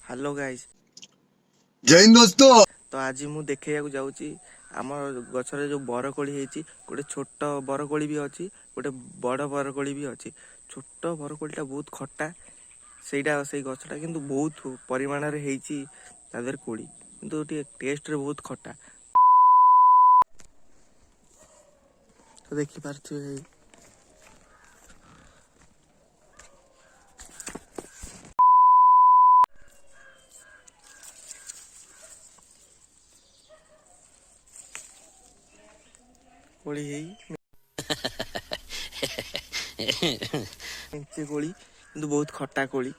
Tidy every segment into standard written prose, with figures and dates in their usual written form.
Hello guys. जय हिंद दोस्तों। तो आज मु देखा जाऊँगी आम गचर जो बरकोली होती गोटे छोट बरकोली भी अच्छी गोटे बड़ बरकोली भी अच्छी। छोट बरकोलीटा बहुत खट्टा से गछटा किंतु बहुत परिमाण होती कोली किंतु टेस्ट रे बहुत खट्टा। तो देखी पार्थिव कोली मेचे कोली किंतु बहुत खट्टा कोली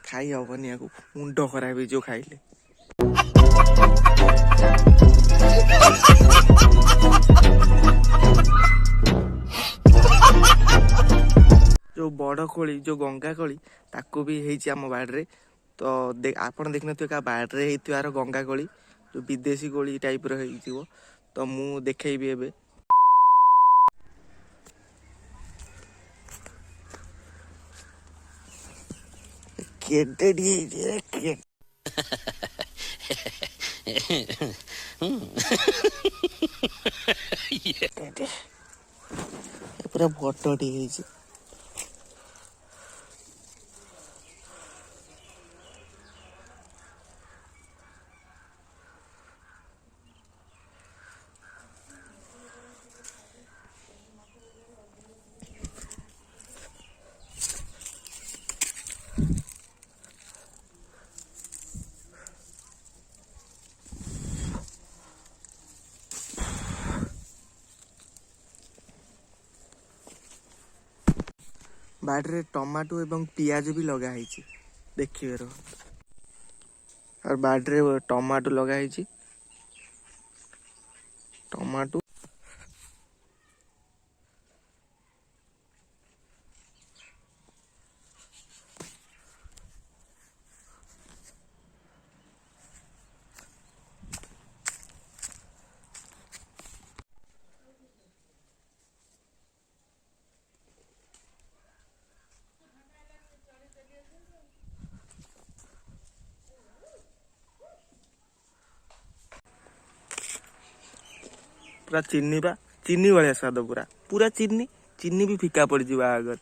खाई हबनी या मुंड खराब हो खाइले। जो बड़ कोली जो गंगा कोली ताकू भी होती आम बाड़े। तो आपड़ देखने क्या बाड़े होतार गंगा कोली जो विदेशी कोली टाइप रही। तो मु देखी एबे पूरा भट्टी बाड़े टमाटो एवं पियाज भी लगाई देखिए और बाड़े टमाटो लगाई टमाटो पूरा चीनी बा चीनी भाया स्वाद पूरा पूरा चीनी चीनी भी फिका पड़ जावा आगर।